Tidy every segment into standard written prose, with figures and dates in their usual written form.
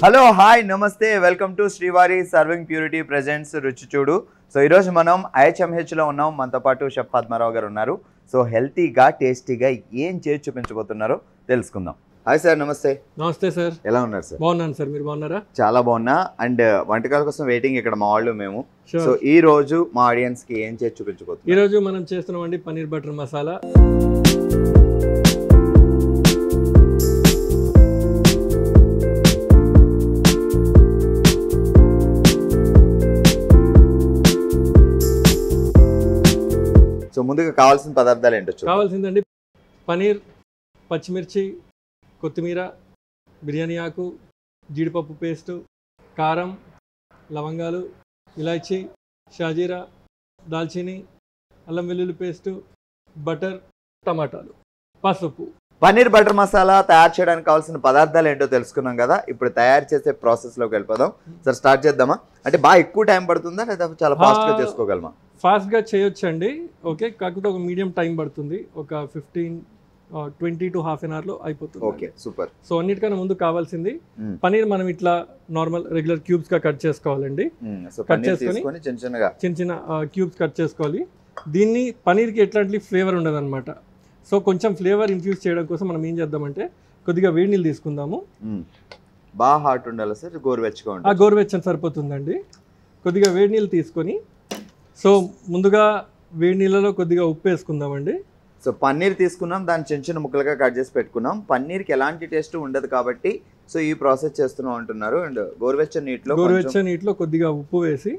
Hello hi నమస్తే welcome to శ్రీవారి serving purity presents రుచి చూడు. సో ఈరోజు మనం ఐహెచ్ఎంహెచ్లో ఉన్నాం. మనతో పాటు షెఫ్ పద్మారావు గారు ఉన్నారు. సో హెల్తీగా టేస్టీగా ఏం చేసి చూపించబోతున్నారో తెలుసుకుందాం. హాయ్ సార్, నమస్తే. నమస్తే సార్, ఎలా ఉన్నారు సార్? బాగున్నాను సార్, మీరు బాగున్నారా? చాలా బాగున్నా. అండ్ వంటకాల కోసం వెయిటింగ్ ఇక్కడ మా వాళ్ళు మేము. సో ఈ రోజు మా ఆడియన్స్ కి ఏం చేసి చూపించబోతున్నాం? ఈ రోజు మనం చేస్తున్నామండి పన్నీర్ బటర్ మసాలా. సో ముందుగా కావాల్సిన పదార్థాలు ఏంటో కావాల్సిందండి పన్నీర్, పచ్చిమిర్చి, కొత్తిమీర, బిర్యానీ ఆకు, జీడిపప్పు పేస్టు, కారం, లవంగాలు, ఇలాచీ, షాజీరా, దాల్చిని, అల్లం వెల్లుల్లి పేస్టు, బటర్, టమాటాలు, పసుపు. పన్నీర్ బటర్ మసాలా తయారు చేయడానికి కావాల్సిన పదార్థాలు ఏంటో తెలుసుకున్నాం కదా. ఇప్పుడు తయారు చేసే ప్రాసెస్లోకి వెళ్ళిపోదాం. సార్ స్టార్ట్ చేద్దామా? అంటే బాగా ఎక్కువ టైం పడుతుందా లేదా చాలా ఫాస్ట్గా చేసుకోగలమా? ఫాస్ట్గా చేయొచ్చండి, ఓకే. కాకపోతే ఒక మీడియం టైం పడుతుంది, ఒక 20 to half an hour లో అయిపోతుంది. Okay, super. సో అన్నిటికన్నా ముందు కావాల్సింది పన్నీర్. మనం ఇట్లా నార్మల్ రెగ్యులర్ క్యూబ్స్ గా కట్ చేసుకోవాలండి. కట్ చేసుకొని చిన్న చిన్న క్యూబ్స్ కట్ చేసుకోవాలి. దీన్ని పన్నీర్కి ఎట్లాంటి ఫ్లేవర్ ఉండదు అనమాట. సో కొంచెం ఫ్లేవర్ ఇన్ఫ్యూజ్ చేయడం కోసం మనం ఏం చేద్దామంటే కొద్దిగా వేడి నీళ్ళు తీసుకుందాము. బాగా హాట్ ఉండాలి సార్? గోరువెచ్చగా ఉండాలి? గోరువెచ్చని సరిపోతుందండి. కొద్దిగా వేడి నీళ్ళు తీసుకొని, సో ముందుగా వేడి నీళ్ళలో కొద్దిగా ఉప్పు వేసుకుందామండి. సో పన్నీర్ తీసుకున్నాం, దాన్ని చిన్న చిన్న ముక్కలుగా కట్ చేసి పెట్టుకున్నాం. పన్నీర్కి ఎలాంటి టేస్ట్ ఉండదు కాబట్టి సో ఈ ప్రాసెస్ చేస్తున్నాం అంటున్నారు. అండ్ గోరువెచ్చని నీటిలో కొద్దిగా ఉప్పు వేసి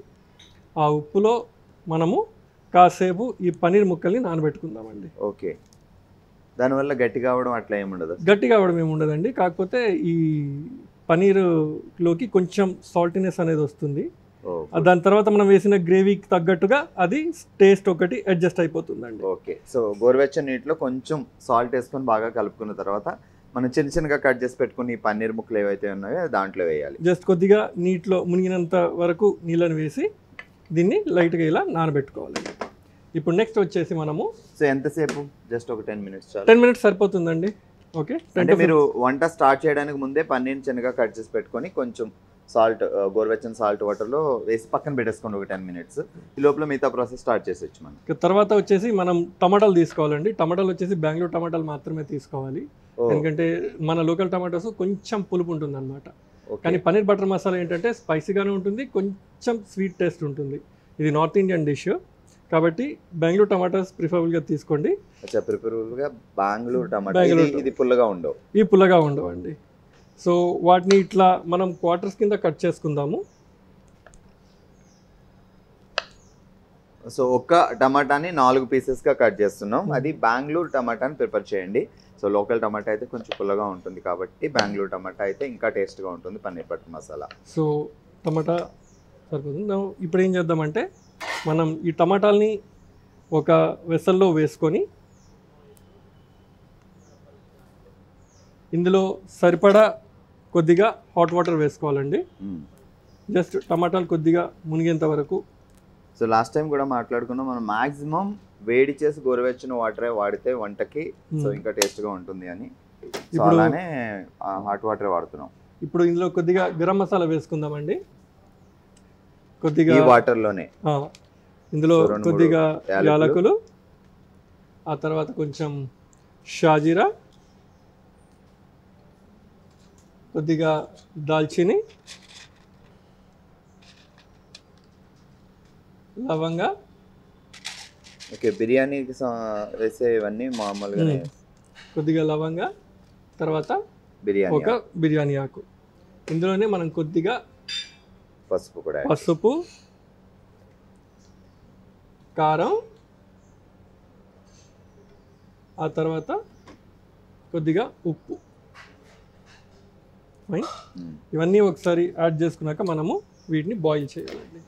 ఆ ఉప్పులో మనము కాసేపు ఈ పన్నీర్ ముక్కల్ని నానబెట్టుకుందామండి. ఓకే, దానివల్ల గట్టిగా అవడం అట్లా ఏముండదు? గట్టిగా అవడం ఏముండదండి, కాకపోతే ఈ పన్నీర్లోకి కొంచెం సాల్టీనెస్ అనేది వస్తుంది. దాని తర్వాత మనం వేసిన గ్రేవీకి తగ్గట్టుగా అది టేస్ట్ ఒకటి అడ్జస్ట్ అయిపోతుందండి. ఓకే, సో గోరువెచ్చని నీటిలో కొంచెం సాల్ట్ వేసుకొని బాగా కలుపుకున్న తర్వాత మనం చిన్న చిన్నగా కట్ చేసి పెట్టుకుని ఈ పన్నీర్ ముక్కలు ఏవైతే ఉన్నాయో దాంట్లో వేయాలి. జస్ట్ కొద్దిగా నీటిలో మునిగినంత వరకు నీళ్ళని వేసి దీన్ని లైట్గా ఇలా నానబెట్టుకోవాలి. ఇప్పుడు నెక్స్ట్ వచ్చేసి మనము సో ఎంతసేపు? జస్ట్ ఒక 10 minutes? 10 minutes సరిపోతుందండి. ఓకే, అంటే మీరు వంట స్టార్ట్ చేయడానికి ముందే పన్నీర్ చిన్నగా కట్ చేసి పెట్టుకొని కొంచెం సాల్ట్, గోరువెచ్చని సాల్ట్ వాటర్లో వేసి పక్కన పెట్టేసుకోండి ఒక 10 minutes. ఈ లోపల మిగతా ప్రాసెస్ స్టార్ట్ చేసేచ్చు మనం. తర్వాత వచ్చేసి మనం టమాటాలు తీసుకోవాలండి. టమాటాలు వచ్చేసి బెంగళూరు టమాటాలు మాత్రమే తీసుకోవాలి, ఎందుకంటే మన లోకల్ టమాటోస్ కొంచెం పులుపు ఉంటుంది అనమాట. కానీ పన్నీర్ బటర్ మసాలా ఏంటంటే స్పైసీగానే ఉంటుంది, కొంచెం స్వీట్ టేస్ట్ ఉంటుంది. ఇది నార్త్ ఇండియన్ డిష్ కాబట్టి బెంగళూరు టమాటాస్ ప్రిఫరబుల్గా తీసుకోండి. ప్రిఫరబుల్గా బెంగళూరు టమాటా. ఇది పుల్లగా ఉండవు? ఈ పుల్లగా ఉండవండి. సో వాటిని ఇట్లా మనం క్వార్టర్స్ కింద కట్ చేసుకుందాము. సో ఒక్క టమాటాని 4 పీసెస్గా కట్ చేస్తున్నాం. అది బెంగళూరు టమాటాని ప్రిఫర్ చేయండి. సో లోకల్ టమాటా అయితే కొంచెం పుల్లగా ఉంటుంది కాబట్టి బెంగళూరు టమాటా అయితే ఇంకా టేస్ట్గా ఉంటుంది పన్నీర్ బటర్ మసాలా. సో టమాటా సరిపోతుంది. ఇప్పుడు ఏం చేద్దామంటే మనం ఈ టమాటాలని ఒక వెసల్లో వేసుకొని ఇందులో సరిపడా కొద్దిగా హాట్ వాటర్ వేసుకోవాలండి. జస్ట్ టమాటాలు కొద్దిగా మునిగేంత వరకు. సో లాస్ట్ టైం కూడా మాట్లాడుకున్నాం, మనం మాక్సిమం వేడి చేసి గోరువెచ్చని వాటరే వాడితే వంటకి సో ఇంకా టేస్ట్గా ఉంటుంది అని. అలానే హాట్ వాటరే వాడుతున్నాం. ఇప్పుడు ఇందులో కొద్దిగా గరం మసాలా వేసుకుందామండి. కొద్దిగా వాటర్లోనే ఇందులో కొద్దిగా యాలకులు, ఆ తర్వాత కొంచెం షాజీరా, కొద్దిగా దాల్చిని, లవంగా. ఓకే, బిర్యానీకి వేసే ఇవన్నీ మామూలుగా. కొద్దిగా లవంగా, తర్వాత ఒక బిర్యానీ ఆకు. ఇందులోనే మనం కొద్దిగా పసుపు, కారం, ఆ తర్వాత కొద్దిగా ఉప్పు. ఇవన్నీ ఒకసారి యాడ్ చేసుకున్నాక మనము వీటిని బాయిల్ చేయాలండి.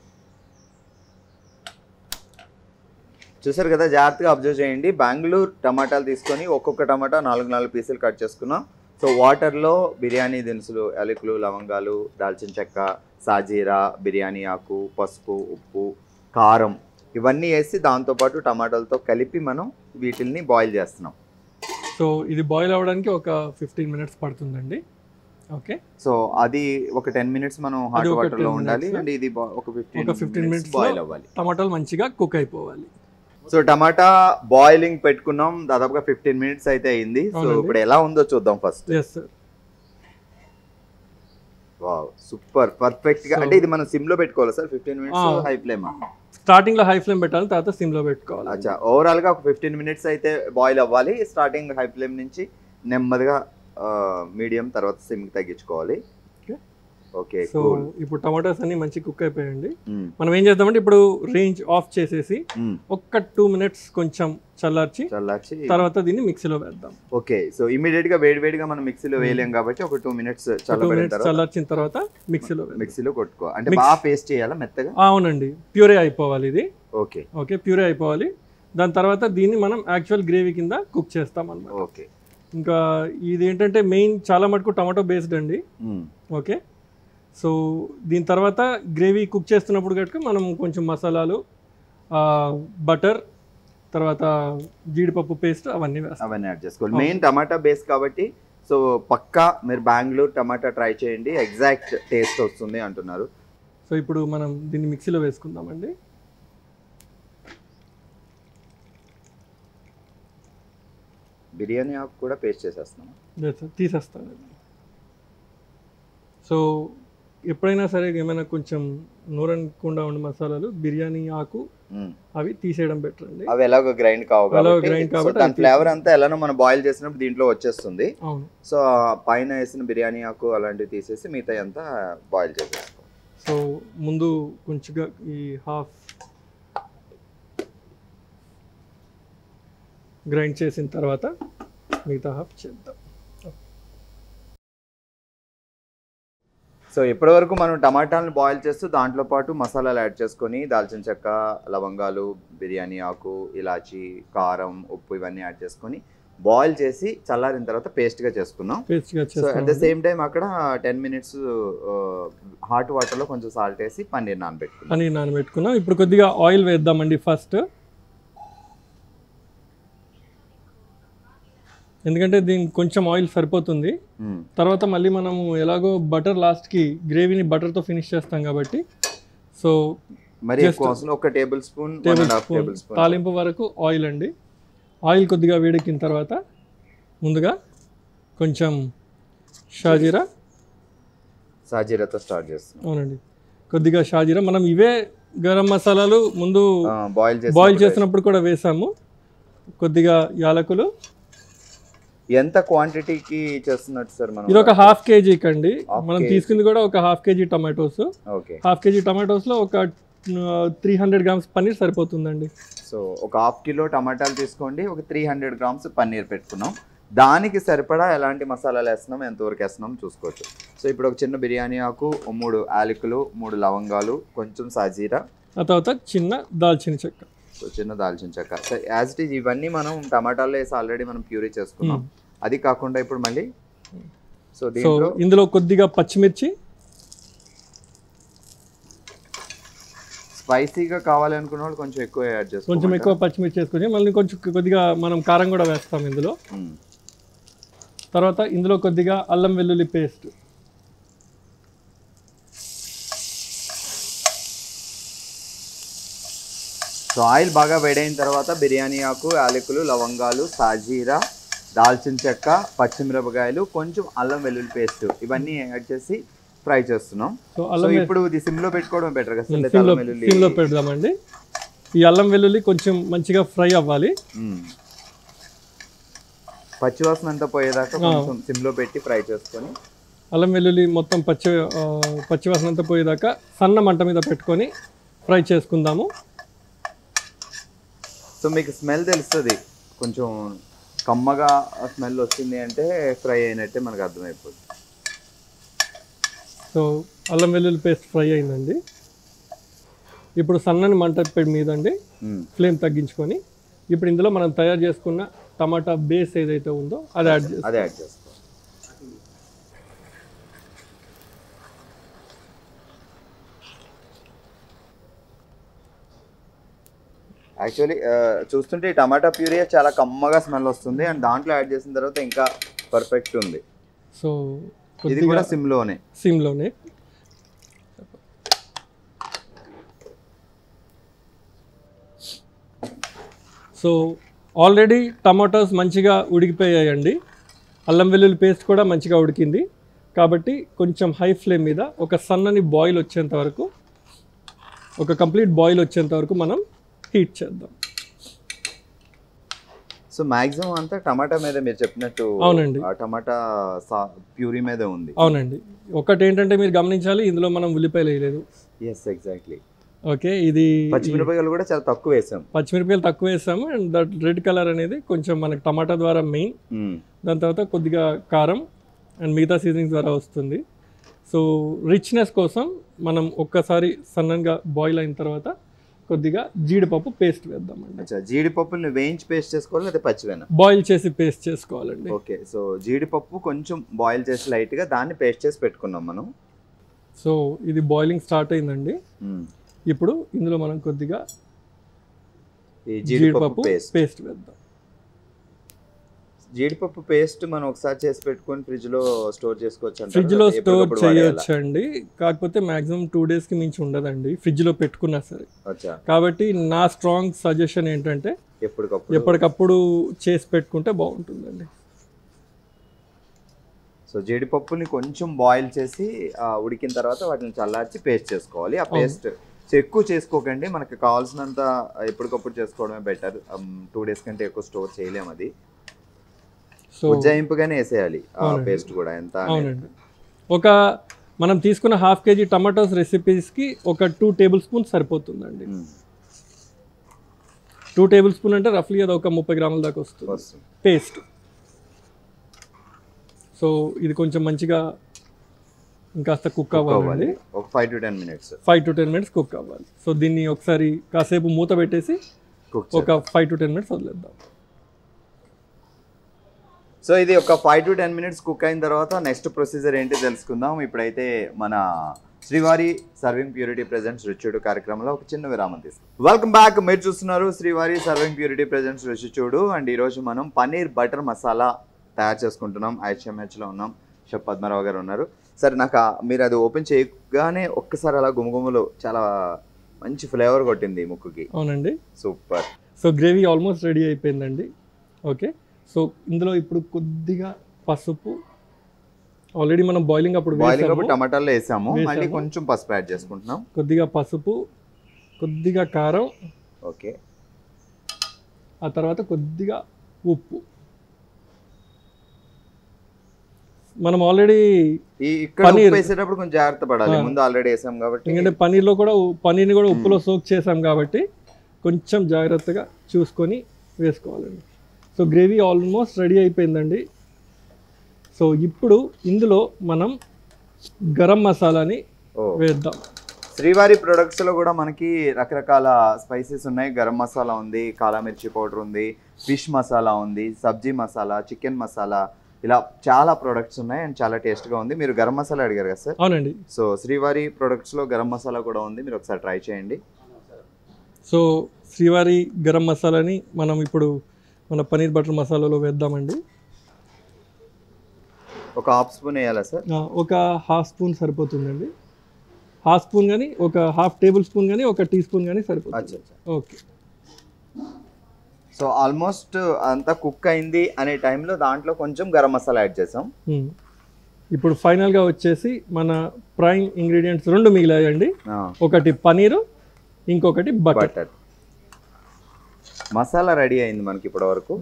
చూసారు కదా, జాగ్రత్తగా అబ్జర్వ్ చేయండి. బెంగళూరు టమాటాలు తీసుకొని ఒక్కొక్క టమాటా 4 పీసులు కట్ చేసుకున్నాం. సో వాటర్లో బిర్యానీ దినుసులు, యాలకులు, లవంగాలు, దాల్చిన చెక్క, సాజీరా, బిర్యానీ ఆకు, పసుపు, ఉప్పు, కారం ఇవన్నీ వేసి దాంతోపాటు టమాటాలతో కలిపి మనం వీటిల్ని బాయిల్ చేస్తున్నాం. సో ఇది బాయిల్ అవ్వడానికి ఒక 15 minutes పడుతుందండి. ఓకే. సో అది ఒక 10 మినిట్స్ మనం అది హాట్ ఒక వాటర్ లో 10 ఉండాలి minutes. అండ్ ఇది ఒక ఒక 15 15 మినిట్స్ minutes బాయిల్ లో అవ్వాలి. టమాటాలు మంచిగా కుక్ అయిపోవాలి. సో టమాటా బాయిలింగ్ పెట్టుకున్నాం, దాదాపుగా 15 మినిట్స్ అయితే అయింది. సో అవునండి. ఇప్పుడు ఎలా ఉందో చూద్దాం first. Yes sir. Wow super perfect గా. So- అంటే ఇది మనం సిమ్ లో పెట్టుకోవాలి sir 15 minutes high flame? Starting లో హై ఫ్లేమ్ పెట్టాలి, తర్వాత సిమ్ లో పెట్టుకోవాలి. అచ్చా, ఓవరాల్ గా ఒక 15 మినిట్స్ అయితే బాయిల్ అవ్వాలి. స్టార్టింగ్ హై ఫ్లేమ్ నుంచి నెమ్మదిగా మీడియం, తర్వాత సిమ్ కి తగ్గించుకోవాలి. Okay so cool. ఇప్పుడు టమాటాస్ అన్ని మంచి కుక్ అయిపోయాయండి. మనం ఏం చేద్దామంటే ఇప్పుడు రేంజ్ ఆఫ్ చేసేసి ఒక్క 2 మినిట్స్ కొంచెం చల్లార్చి తర్వాత దీన్ని మిక్సీలో వేద్దాం. ఓకే. సో ఇమీడియట్ గా వేడిగా మనం మిక్సీలో వేయలేం కాబట్టి ఒక 2 మినిట్స్ చల్లార్చిన తర్వాత మిక్సీలో కొట్టుకో. అంటే బాగా పేస్ట్ చేయాలా మెత్తగా? అవునండి, ప్యూరే అయిపోవాలి ఇది. ఓకే ఓకే, ప్యూరే అయిపోవాలి. దాని తర్వాత దీన్ని మనం యాక్చువల్ గ్రేవీ కింద కుక్ చేస్తాం అన్నమాట. ఓకే. ఇంకా ఇది ఏంటంటే మెయిన్ చాలా మటుకు టమాటో బేస్డ్ అండి. ఓకే. సో దీని తర్వాత గ్రేవీ కుక్ చేస్తున్నప్పుడు కనుక మనం కొంచెం మసాలాలు, బటర్, తర్వాత జీడిపప్పు పేస్ట్ అవన్నీ యాడ్ చేసుకోవాలి. మెయిన్ టమాటా బేస్ కాబట్టి సో పక్కా మీరు బెంగళూరు టమాటా ట్రై చేయండి, ఎగ్జాక్ట్ టేస్ట్ వస్తుంది అంటున్నారు. సో ఇప్పుడు మనం దీన్ని మిక్సీలో వేసుకుందామండి. బిర్యానీ ఆకు కూడా పేస్ట్ చేసేస్తాం, తీసేస్తాను. సో ఎప్పుడైనా సరే ఏమైనా కొంచెం నూరనకుండా ఉండే మసాలాలు, బిర్యానీ ఆకు అవి తీసేయడం బెటర్ అండి. అవి ఎలాగో గ్రైండ్ కాబట్టి దాని ఫ్లేవర్ అంతా ఎలానో మనం బాయిల్ చేసినప్పుడు దీంట్లో వచ్చేస్తుంది. అవును. సో పైన వేసిన బిర్యానీ ఆకు అలాంటివి తీసేసి మిగతా అంతా బాయిల్ చేసేస్తాం. సో ముందు కొంచెంగా ఈ హాఫ్ గ్రైండ్ చేసిన తర్వాత మిగతా హాఫ్ చేద్దాం. సో ఇప్పటి వరకు మనం టమాటాలను బాయిల్ చేస్తూ దాంట్లో పాటు మసాలాలు యాడ్ చేసుకొని దాల్చిన చెక్క, లవంగాలు, బిర్యానీ ఆకు, ఇలాచి, కారం, ఉప్పు ఇవన్నీ యాడ్ చేసుకొని బాయిల్ చేసి చల్లారిన తర్వాత పేస్ట్గా చేసుకున్నాం. So at the same time అక్కడ 10 మినిట్స్ హాట్ వాటర్లో కొంచెం సాల్ట్ వేసి పన్నీర్ నానబెట్టుకున్నాం. ఇప్పుడు కొద్దిగా ఆయిల్ వేద్దామండి ఫస్ట్, ఎందుకంటే దీనికి కొంచెం ఆయిల్ సరిపోతుంది. తర్వాత మళ్ళీ మనము ఎలాగో బటర్ లాస్ట్కి గ్రేవీని బటర్తో ఫినిష్ చేస్తాం కాబట్టి సో మరి ఒక టేబుల్ స్పూన్ తాలింపు వరకు ఆయిల్ అండి. ఆయిల్ కొద్దిగా వేడెక్కిన తర్వాత ముందుగా కొంచెం షాజీరాతో స్టార్ట్ చేస్తాం. అవునండి, కొద్దిగా షాజీరా. మనం ఇవే గరం మసాలాలు ముందు బాయిల్ చేసినప్పుడు కూడా వేసాము. కొద్దిగా యాలకులు. ఎంత క్వాంటిటీకి చేస్తున్నట్టు సార్ మనం? ఇది ఒక ½ కేజీ కండి. మనం తీసుకుంది కూడా ఒక ½ కేజీ టమాటోస్. ½ కేజీ టమాటోస్ లో ఒక 300 గ్రామ్స్ పన్నీర్ సరిపోతుందండి. సో ఒక ½ కిలో టమాటాలు తీసుకోండి, ఒక 300 గ్రామ్స్ పన్నీర్ పెట్టుకున్నాం. దానికి సరిపడా ఎలాంటి మసాలాలు వేస్తున్నాం, ఎంతవరకు వేస్తున్నాం చూసుకోవచ్చు. సో ఇప్పుడు ఒక చిన్న బిర్యానీ ఆకు, 3 యాలకులు, 3 లవంగాలు, కొంచెం సాజీరా, ఆ తర్వాత చిన్న దాల్చిన చెక్క. సో చిన్న దాల్చిన చెక్క. సో యాజ్ ఇట్ ఈజ్ ఇవన్నీ మనం టమాటాల్లో వేసి ఆల్రెడీ మనం ప్యూరీ చేసుకున్నాం. అది కాకుండా ఇప్పుడు మళ్ళీ సో ఇందులో కొద్దిగా పచ్చిమిర్చి, స్పైసీగా కావాలి అనుకున్న వాళ్ళు కొంచెం ఎక్కువ యాడ్ చేసుకోవాలి. కొంచెం ఎక్కువ పచ్చిమిర్చి వేసుకొని మళ్ళీ కొంచెం కొద్దిగా మనం కారం కూడా వేస్తాం ఇందులో. తర్వాత ఇందులో కొద్దిగా అల్లం వెల్లుల్లి పేస్ట్. సో ఆయిల్ బాగా వేడైన తర్వాత బిర్యానీ ఆకు, యాలకులు, లవంగాలు, సాజీరా, దాల్చిన చెక్క, పచ్చిమిరపకాయలు, కొంచెం అల్లం వెల్లుల్లి పేస్ట్ ఇవన్నీ యాడ్ చేసి ఫ్రై చేస్తున్నాం. సో ఇప్పుడు ఇది సిమ్లో పెట్టుకోవడం బెటర్ కదా? సిమ్లో పెడదామండి. ఈ అల్లం వెల్లుల్లి కొంచెం మంచిగా ఫ్రై అవ్వాలి. పచ్చివాసన అంతా పోయేదాకా కొంచెం సిమ్లో పెట్టి ఫ్రై చేసుకొని, అల్లం వెల్లుల్లి మొత్తం పచ్చివాసన అంతా పోయేదాకా సన్న మంట మీద పెట్టుకొని ఫ్రై చేసుకుందాము. సో మీకు స్మెల్ తెలుస్తుంది, కొంచెం కమ్మగా స్మెల్ వచ్చింది అంటే ఫ్రై అయినట్టే మనకు అర్థమైపోతుంది. సో అల్లం వెల్లుల్లి పేస్ట్ ఫ్రై అయిందండి. ఇప్పుడు సన్నని మంట మీద అండి ఫ్లేమ్ తగ్గించుకొని ఇప్పుడు ఇందులో మనం తయారు చేసుకున్న టమాటా బేస్ ఏదైతే ఉందో అది యాడ్ చేస్తాం. యాక్చువల్లీ చూస్తుంటే ఈ టమాటా ప్యూరీ చాలా కమ్మగా స్మెల్ వస్తుంది, అండ్ దాంట్లో యాడ్ చేసిన తర్వాత ఇంకా పర్ఫెక్ట్ ఉంది. సో ఇది కూడా సిమ్లోనే. సో ఆల్రెడీ టమాటోస్ మంచిగా ఉడికిపోయాయండి, అల్లం వెల్లుల్లి పేస్ట్ కూడా మంచిగా ఉడికింది. కాబట్టి కొంచెం హై ఫ్లేమ్ మీద ఒక సన్నని బాయిల్ వచ్చేంత వరకు, ఒక కంప్లీట్ బాయిల్ వచ్చేంత వరకు మనం హీట్ చేద్దాం. సో మాక్సిమం అంతా టమాటా మీద మీరు చెప్పినట్టు. అవునండి, టమాటా ప్యూరీ మీద ఉంది. అవునండి. ఒకటి ఏంటంటే మీరు గమనించాలి, ఇందులో మనం ఉల్లిపాయలు వేయలేదు. Yes, exactly. ఓకే, ఇది పచ్చిమిరపకాయలు కూడా చాలా తక్కువ వేసాం. పచ్చిమిరపకాయలు తక్కువ వేసాము. అండ్ దట్ రెడ్ కలర్ అనేది కొంచెం మనకి టమాటా ద్వారా మెయిన్, దాని తర్వాత కొద్దిగా కారం అండ్ మిగతా సీజనింగ్ ద్వారా వస్తుంది. సో రిచ్నెస్ కోసం మనం ఒక్కసారి సన్నగా బాయిల్ అయిన తర్వాత కొద్దిగా జీడిపప్పు పేస్ట్ వేద్దామండి. జీడిపప్పుని వేయించి పేస్ట్ చేసుకోవాలి లేదా పచ్చివేనా? బాయిల్ చేసి పేస్ట్ చేసుకోవాలండి. ఓకే, సో జీడిపప్పు కొంచెం బాయిల్ చేసి లైట్గా దాన్ని పేస్ట్ చేసి పెట్టుకున్నాం మనం. సో ఇది బాయిలింగ్ స్టార్ట్ అయిందండి. ఇప్పుడు ఇందులో మనం కొద్దిగా జీడిపప్పు పేస్ట్ వేద్దాం. జీడిపప్పు పేస్ట్ మనం ఒకసారి చేసి పెట్టుకొని ఫ్రిడ్జ్ లో స్టోర్ చేసుకోవచ్చు. ఫ్రిడ్జ్ లో స్టోర్ చేయొచ్చు అండి, కాకపోతే మాక్సిమం 2 days కి మించి ఉండదండి ఫ్రిడ్జ్ లో పెట్టుకున్నా సరే. కాబట్టి నా స్ట్రాంగ్ సజెషన్ ఏంటంటే ఎప్పటికప్పుడు చేసి పెట్టుకుంటే బాగుంటుందండి. సో జీడిపప్పుని కొంచెం బాయిల్ చేసి ఉడికిన తర్వాత వాటిని చల్లార్చి పేస్ట్ చేసుకోవాలి. ఆ పేస్ట్ ఎక్కువ చేసుకోకండి, మనకి కావాల్సినంత ఎప్పటికప్పుడు చేసుకోవడమే బెటర్. 2 days కంటే ఎక్కువ స్టోర్ చేయలేము. అది ఉజ్జాయింపుగానే వేసేయాలి ఆ పేస్ట్ కూడా. ఎంత ఒక మనం తీసుకున్న 1/2 kg టమాటోస్ రెసిపీస్కి ఒక 2 tablespoons సరిపోతుందండి. 2 tablespoons అంటే రఫ్లీ అది ఒక 30 grams దాకా వస్తుంది పేస్ట్. సో ఇది కొంచెం మంచిగా ఇంకాస్త కుక్ అవ్వాలి. ఒక 5 to 10 minutes. 5 to 10 minutes cook అవ్వాలి. సో దీన్ని ఒకసారి కాసేపు మూత పెట్టేసి ఒక 5 to 10 minutes వదిలేద్దాం. సో ఇది ఒక 5 to 10 minutes కుక్ అయిన తర్వాత నెక్స్ట్ ప్రొసీజర్ ఏంటి తెలుసుకుందాం. ఇప్పుడైతే మన శ్రీవారి సర్వింగ్ ప్యూరిటీ ప్రెజెంట్స్ రుచిచూడు కార్యక్రమంలో ఒక చిన్న విరామం తీసుకుందాం. Welcome back. మీరు చూస్తున్నారు శ్రీవారి సర్వింగ్ ప్యూరిటీ ప్రెజెంట్స్ రుచిచూడు. అండ్ ఈరోజు మనం పన్నీర్ బటర్ మసాలా తయారు చేసుకుంటున్నాం. IHMHలో ఉన్నాం. షెఫ్ పద్మారావు గారు ఉన్నారు. సరే, నాకు మీరు అది ఓపెన్ చేయగానే ఒక్కసారి అలా గుమగుమలు చాలా మంచి ఫ్లేవర్ కొట్టింది ముక్కుకి. అవునండి, super. So gravy almost ready అయిపోయిందండి. ఓకే, సో ఇందులో ఇప్పుడు కొద్దిగా పసుపు, ఆల్రెడీ మనం బాయిలింగ్ అప్పుడు టమాటాలు వేసాము, మళ్ళీ కొంచెం పసుపు యాడ్ చేసుకుంటున్నాం. కొద్దిగా పసుపు, కొద్దిగా కారం, ఓకే, ఆ తర్వాత కొద్దిగా ఉప్పు. మనం ఆల్రెడీ పన్నీర్ వేసేటప్పుడు కొంచెం జాగ్రత్త పడాలి, ముందు ఆల్రెడీ వేసాం కాబట్టి. ఎందుకంటే పన్నీర్ని కూడా ఉప్పులో సోక్ చేసాం కాబట్టి కొంచెం జాగ్రత్తగా చూసుకొని వేసుకోవాలండి. సో గ్రేవీ ఆల్మోస్ట్ రెడీ అయిపోయిందండి. సో ఇప్పుడు ఇందులో మనం గరం మసాలాని వేద్దాం. శ్రీవారి ప్రొడక్ట్స్లో కూడా మనకి రకరకాల స్పైసెస్ ఉన్నాయి. గరం మసాలా ఉంది, కాలా మిర్చి పౌడర్ ఉంది, ఫిష్ మసాలా ఉంది, సబ్జీ మసాలా, చికెన్ మసాలా, ఇలా చాలా ప్రొడక్ట్స్ ఉన్నాయి అండ్ చాలా టేస్ట్గా ఉంది. మీరు గరం మసాలా అడిగారు కదా సార్? అవునండి. సో శ్రీవారి ప్రొడక్ట్స్లో గరం మసాలా కూడా ఉంది, మీరు ఒకసారి ట్రై చేయండి. సో శ్రీవారి గరం మసాలాని మనం ఇప్పుడు మన పన్నీర్ బటర్ మసాలాలో వేద్దామండి. ఒక 1/2 స్పూన్ వేయాలా సార్? ఒక 1/2 స్పూన్ సరిపోతుందండి. 1/2 స్పూన్ కానీ, ఒక 1/2 టేబుల్ స్పూన్ కానీ, ఒక టీ స్పూన్ కానీ సరిపోతుంది. ఓకే, సో ఆల్మోస్ట్ అంతా కుక్ అయింది అనే టైంలో దాంట్లో కొంచెం గరం మసాలా యాడ్ చేసాం. ఇప్పుడు ఫైనల్గా వచ్చేసి మన ప్రైమ్ ఇంగ్రీడియంట్స్ 2 మిగిలాయండి. ఒకటి పన్నీరు, ఇంకొకటి బటర్. మసాలా రెడీ అయింది మనకి ఇప్పటి వరకు.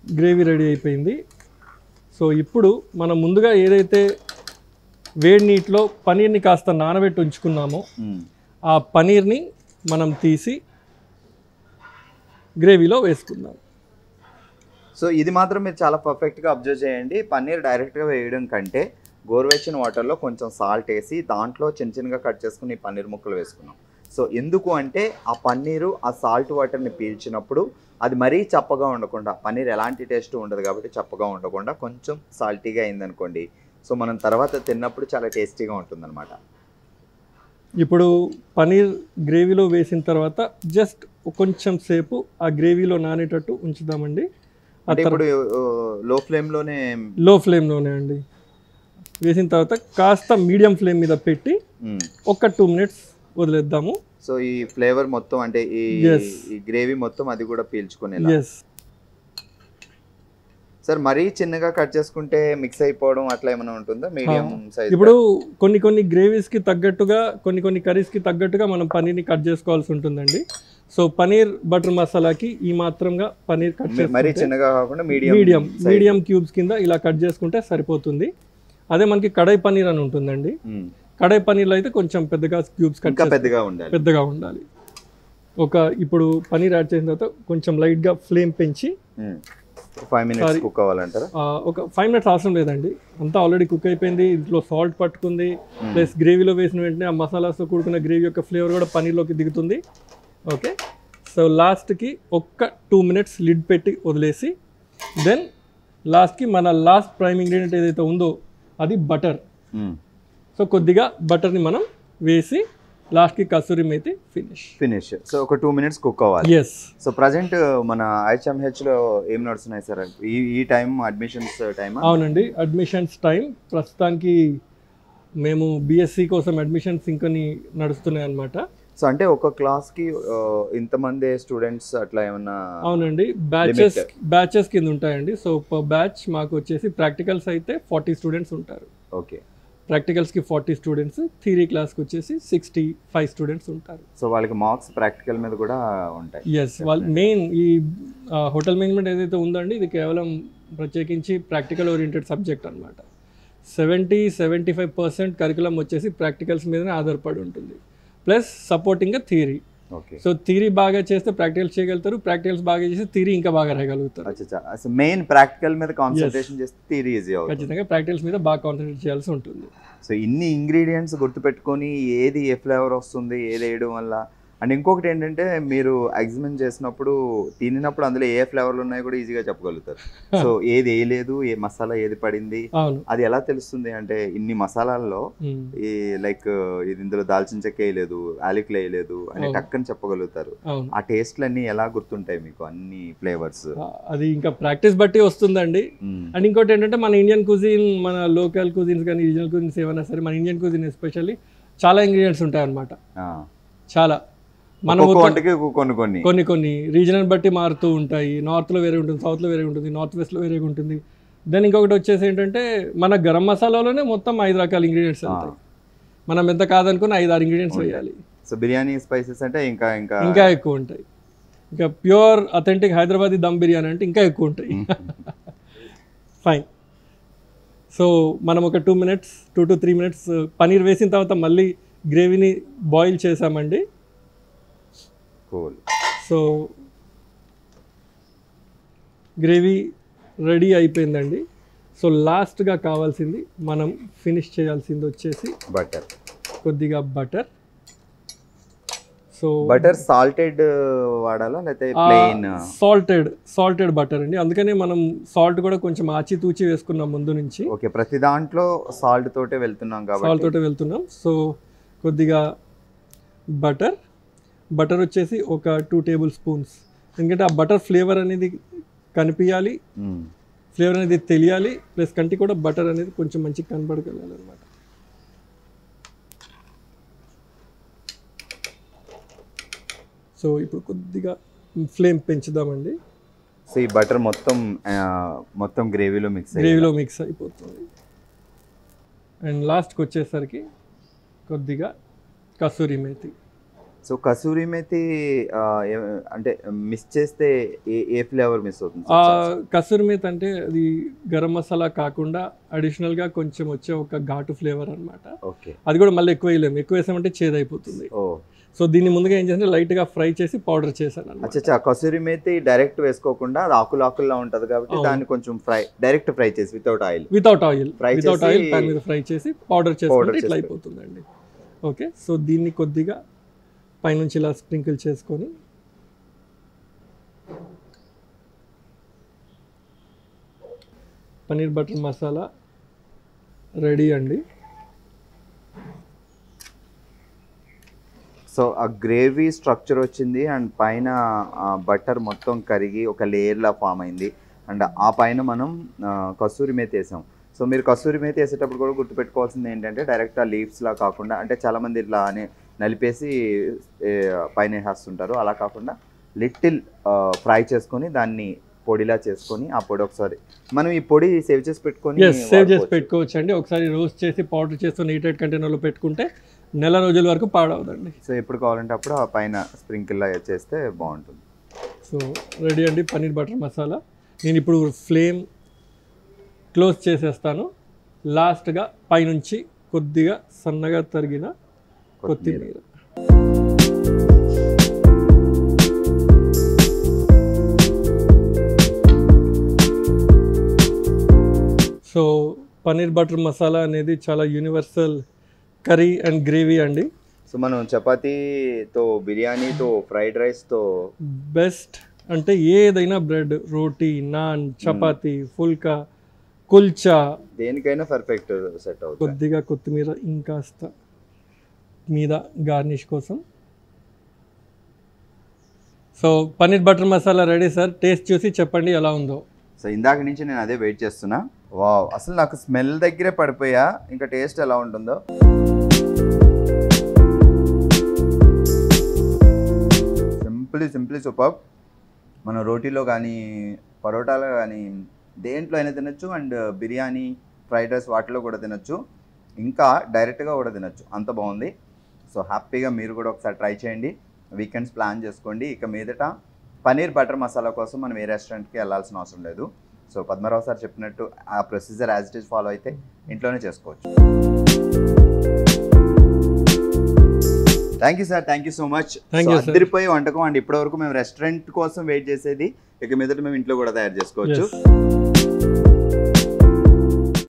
గ్రేవీ రెడీ అయిపోయింది. సో ఇప్పుడు మనం ముందుగా ఏదైతే వేడి నీటిలో పన్నీర్ని కాస్త నానబెట్టి ఉంచుకున్నామో ఆ పన్నీర్ని మనం తీసి గ్రేవీలో వేసుకుందాం. సో ఇది మాత్రం మీరు చాలా పర్ఫెక్ట్గా అబ్జర్వ్ చేయండి. పన్నీర్ డైరెక్ట్గా వేయడం కంటే గోరువెచ్చని వాటర్లో కొంచెం సాల్ట్ వేసి దాంట్లో చిన్న చిన్నగా కట్ చేసుకుని పన్నీర్ ముక్కలు వేసుకున్నాం. సో ఎందుకు అంటే ఆ పన్నీరు ఆ సాల్ట్ వాటర్ని పీల్చినప్పుడు అది మరీ చప్పగా ఉండకుండా, పన్నీర్ ఎలాంటి టేస్ట్ ఉండదు కాబట్టి చప్పగా ఉండకుండా కొంచెం సాల్టీగా అయిందనుకోండి, సో మనం తర్వాత తిన్నప్పుడు చాలా టేస్టీగా ఉంటుందన్నమాట. ఇప్పుడు పన్నీర్ గ్రేవీలో వేసిన తర్వాత జస్ట్ కొంచెం సేపు ఆ గ్రేవీలో నానేటట్టు ఉంచుదామండి. ఇప్పుడు లో ఫ్లేమ్లోనే అండి. వేసిన తర్వాత కాస్త మీడియం ఫ్లేమ్ మీద పెట్టి ఒక 2 మినిట్స్ వదిలేద్దాము. సో ఈ ఫ్లేవర్ మొత్తం అంటే ఈ గ్రేవీ మొత్తం అది కూడా పీల్చుకునేలా. ఎస్ సార్ మరీ చిన్నగా కట్ చేసుకుంటే మిక్స్ అయిపోవడం అట్లా ఏమైనా ఉంటుందా? Medium size. ఇప్పుడు కొన్ని గ్రేవీస్కి తగ్గట్టుగా కొన్ని కర్రీస్కి తగ్గట్టుగా మనం పనీర్ని కట్ చేసుకోవాల్సి ఉంటుందండి. సో పనీర్ బటర్ మసాలాకి ఈ మాత్రంగా పనీర్ కట్ చేసి మరీ చిన్నగా కాకుండా మీడియం క్యూబ్స్ కింద ఇలా కట్ చేసుకుంటే సరిపోతుంది. అదే మనకి కడాయి పనీర్ అని ఉంటుందండి. కడాయి పనీర్లో అయితే కొంచెం పెద్దగా క్యూబ్స్ కట్ పెద్దగా ఉండాలి. ఇప్పుడు పనీర్ యాడ్ చేసిన తర్వాత కొంచెం లైట్గా ఫ్లేమ్ పెంచి 5 minutes కుక్ అవ్వాలంటారా? ఒక 5 minutes అవసరం లేదండి, అంతా ఆల్రెడీ కుక్ అయిపోయింది. ఇంట్లో సాల్ట్ పట్టుకుంది, ప్లస్ గ్రేవీలో వేసిన వెంటనే ఆ మసాలాస్తో కూడుకున్న గ్రేవీ యొక్క ఫ్లేవర్ కూడా పనీర్లోకి దిగుతుంది. ఓకే, సో లాస్ట్కి ఒక్క 2 minutes లిడ్ పెట్టి వదిలేసి దెన్ లాస్ట్కి మన లాస్ట్ ప్రైమ్ ఇంగ్రీడియంట్ ఏదైతే ఉందో అది బటర్. సో కొద్దిగా బటర్ని మనం వేసి లాస్ట్కి కసూరి మేతి ఫినిష్. సో ఒక 2 minutes కుక్ అవ్వాలి. ఎస్. సో ప్రజెంట్ మన IHMHలో ఏం నడుస్తున్నాయి సార్ ఈ టైం? Admissions time? అవునండి, అడ్మిషన్స్ టైం ప్రస్తుతానికి మేము BSc కోసం అడ్మిషన్స్ ఇంకొని నడుస్తున్నాయి అన్నమాట. సో అంటే ఒక క్లాస్కి ఇంతమంది స్టూడెంట్స్ అట్లా ఏమన్నా? అవునండి, బ్యాచెస్ కింద ఉంటాయండి. సో పర్ బ్యాచ్ మాకు వచ్చేసి ప్రాక్టికల్స్ అయితే 40 స్టూడెంట్స్ ఉంటారు. ఓకే, ప్రాక్టికల్స్కి 40 స్టూడెంట్స్, థియరీ క్లాస్కి వచ్చేసి 65 స్టూడెంట్స్ ఉంటారు. సో వాళ్ళకి మార్క్స్ ప్రాక్టికల్ మీద కూడా ఉంటాయి. ఎస్, వాళ్ళు మెయిన్ ఈ హోటల్ మేనేజ్మెంట్ ఏదైతే ఉందండి ఇది కేవలం ప్రత్యేకించి ప్రాక్టికల్ ఓరియంటెడ్ సబ్జెక్ట్ అనమాట. 70-75% కరికులం వచ్చేసి ప్రాక్టికల్స్ మీదనే ఆధారపడి ఉంటుంది, plus supporting theory. So theory బాగా చేస్తే ప్రాక్టికల్స్ చేయగలుగుతారు, ప్రాక్టికల్స్ బాగా చేస్తే థియరీ ఇంకా బాగా రాయగలుగుతారు. మెయిన్ ప్రాక్టికల్ మీద కాన్సంట్రేషన్ చేస్తే థియరీ ఈజీ అవుతుంది. ఖచ్చితంగా ప్రాక్టికల్స్ మీద బాగా కాన్సంట్రేట్ చేయాల్సి ఉంటుంది. సో ఇన్ని ఇంగ్రీడియంట్స్ గుర్తుపెట్టుకొని ఏది ఏ ఫ్లేవర్ వస్తుంది ఏది వేయడం వల్ల. అండ్ ఇంకొకటి ఏంటంటే మీరు ఎగ్జామిన్ చేసినప్పుడు తినినప్పుడు అందులో ఏ ఫ్లేవర్లు ఉన్నాయో కూడా ఈజీగా చెప్పగలుగుతారు. సో ఏది వేయలేదు, ఏ మసాలా ఏది పడింది అది ఎలా తెలుస్తుంది అంటే ఇన్ని మసాలాల్లో ఈ లైక్ ఇది ఇందులో దాల్చిన చెక్క వేయలేదు, యాలకులు వేయలేదు అని టక్కని చెప్పగలుగుతారు. ఆ టేస్ట్లు అన్ని ఎలా గుర్తుంటాయి మీకు అన్ని ఫ్లేవర్స్? అది ఇంకా ప్రాక్టీస్ బట్టి వస్తుందండి. అండ్ ఇంకోటి ఏంటంటే మన ఇండియన్ కుజిన్, మన లోకల్ కుజిన్స్ కానీ రీజనల్ కుజిన్స్ ఏమైనా సరే, మన ఇండియన్ కుజిన్ ఎస్పెషల్లీ చాలా ఇంగ్రీడియంట్స్ ఉంటాయి అన్నమాట. చాలా మనం కొన్ని రీజనల్ బట్టి మారుతూ ఉంటాయి. నార్త్లో వేరే ఉంటుంది, సౌత్లో వేరే ఉంటుంది, నార్త్ వెస్ట్లో వేరేగా ఉంటుంది. దెన్ ఇంకొకటి వచ్చేసి ఏంటంటే మన గరం మసాలాలోనే మొత్తం 5 రకాల ఇంగ్రీడియంట్స్ ఉంటాయి. మనం ఎంత కాదనుకుని 5-6 ఇంగ్రీడియంట్స్ వేయాలి. సో బిర్యానీ స్పైసెస్ అంటే ఇంకా ఎక్కువ ఉంటాయి. ఇంకా ప్యూర్ అథెంటిక్ హైదరాబాదీ దమ్ బిర్యానీ అంటే ఇంకా ఎక్కువ ఉంటాయి. ఫైన్. సో మనం ఒక 2 to 3 minutes పనీర్ వేసిన తర్వాత మళ్ళీ గ్రేవీని బాయిల్ చేసామండి. సో గ్రేవీ రెడీ అయిపోయిందండి. సో లాస్ట్గా కావాల్సింది మనం ఫినిష్ చేయాల్సింది వచ్చేసి కొద్దిగా బటర్. సో బటర్ సాల్టెడ్ వాడాలా లేకపోతే ప్లెయిన్? సాల్టెడ్ బటర్ అండి, అందుకనే మనం సాల్ట్ కూడా కొంచెం ఆచితూచి వేసుకున్నాం ముందు నుంచి. ఓకే, ప్రతి దాంట్లో సాల్ట్ తోటే వెళ్తున్నాం. సో కొద్దిగా బటర్ వచ్చేసి ఒక 2 tablespoons. ఎందుకంటే ఆ బటర్ ఫ్లేవర్ అనేది కనిపించాలి, ఫ్లేవర్ అనేది తెలియాలి, ప్లస్ కంటి కూడా బటర్ అనేది కొంచెం మంచిగా కనబడగలాలి అనమాట. సో ఇప్పుడు కొద్దిగా ఫ్లేమ్ పెంచుదామండి. సో ఈ బటర్ మొత్తం గ్రేవీలో మిక్స్ అయిపోతుంది. అండ్ లాస్ట్కి వచ్చేసరికి కొద్దిగా కసూరి మేతి. సో కసూరి మేతి అంటే మిస్ చేస్తే ఏ ఫ్లేవర్ మిస్ అవుతుంది? కసూరి మేతి అంటే అది గరం మసాలా కాకుండా అడిషనల్గా కొంచెం వచ్చే ఒక ఘాటు ఫ్లేవర్ అనమాట. ఓకే, అది కూడా మళ్ళీ ఎక్కువ వేసామంటే చేదైపోతుంది. సో దీన్ని ముందుగా ఏం చేస్తే లైట్గా ఫ్రై చేసి పౌడర్ చేశాను. అచ్చా, కసూరి మేతి డైరెక్ట్ వేసుకోకుండా అది ఆకులా ఉంటుంది కాబట్టి దాన్ని కొంచెం డైరెక్ట్ ఫ్రై చేసి వితౌట్ ఆయిల్ ప్యాన్ మీద ఫ్రై చేసి పౌడర్ చేసుకుంటే ఇట్లా అయిపోతుందండి. ఓకే, సో దీన్ని కొద్దిగా పైనుంచి ఇలా స్ప్రింకిల్ చేసుకొని పనీర్ బటర్ మసాలా రెడీ అండి. సో ఆ గ్రేవీ స్ట్రక్చర్ వచ్చింది అండ్ పైన బటర్ మొత్తం కరిగి ఒక లేయర్లా ఫామ్ అయింది అండ్ ఆ పైన మనం కసూరి మేతి వేసాం. సో సో మీరు కస్తూరి మేతి వేసేటప్పుడు కూడా గుర్తుపెట్టుకోవాల్సింది ఏంటంటే డైరెక్ట్ ఆ లీవ్స్లా కాకుండా, అంటే చాలామంది ఇట్లా నలిపేసి పైన వేసేస్తుంటారు, అలా కాకుండా లిటిల్ ఫ్రై చేసుకొని దాన్ని పొడిలా చేసుకొని ఆ పొడి ఒకసారి మనం ఈ పొడి సేవ్ చేసి పెట్టుకొని సేవ్ చేసి పెట్టుకోవచ్చు అండి. ఒకసారి రోస్ట్ చేసి పౌడర్ చేసుకొని హీటెడ్ కంటైనర్లో పెట్టుకుంటే నెల రోజుల వరకు పాడవదండి. సో ఎప్పుడు కావాలంటే అప్పుడు ఆ పైన స్ప్రింకిల్లా చేస్తే బాగుంటుంది. సో రెడీ అండి పన్నీర్ బటర్ మసాలా. నేను ఇప్పుడు ఫ్లేమ్ క్లోజ్ చేసేస్తాను. లాస్ట్గా పైనుంచి కొద్దిగా సన్నగా తరిగిన కొత్తిమీర. సో పన్నీర్ బటర్ మసాలా అనేది చాలా యూనివర్సల్ కర్రీ అండ్ గ్రేవీ అండి. సో మనం చపాతీతో, బిర్యానీతో, ఫ్రైడ్ రైస్తో బెస్ట్. అంటే ఏదైనా బ్రెడ్, రోటీ, నాన్, చపాతీ, ఫుల్కా, కుల్చా, దేనికైనా పర్ఫెక్ట్ సెట్ అవుతుంది. కొద్దిగా కొత్తిమీర ఇంకాస్త మీద గార్నిష్ కోసం. So paneer butter masala ready sir. Taste చూసి చెప్పండి ఎలా ఉందో. సో ఇందాక నుంచి నేను అదే వెయిట్ చేస్తున్నా. వావ్, అసలు నాకు స్మెల్ దగ్గరే పడిపోయా, ఇంకా టేస్ట్ ఎలా ఉంటుందో. Simply super. మనం రోటీలో కానీ, పరోటాలో కానీ, దేంట్లో అయినా తినొచ్చు. అండ్ బిర్యానీ, ఫ్రైడ్ రైస్ వాటిలో కూడా తినొచ్చు, ఇంకా డైరెక్ట్గా కూడా తినొచ్చు. అంత బాగుంది. సో హ్యాపీగా మీరు కూడా ఒకసారి ట్రై చేయండి, వీకెండ్స్ ప్లాన్ చేసుకోండి. ఇక మీదట పన్నీర్ బటర్ మసాలా కోసం మనం ఏ రెస్టారెంట్కి వెళ్ళాల్సిన అవసరం లేదు. సో పద్మరావు సార్ చెప్పినట్టు ఆ procedure as it is follow అయితే ఇంట్లోనే చేసుకోవచ్చు. Thank you sir, thank you so much. అదిరిపోయే వంటకం అండి. ఇప్పటివరకు మేము రెస్టారెంట్ కోసం వెయిట్ చేసేది, ఇక మీదట మేము ఇంట్లో కూడా తయారు చేసుకోవచ్చు.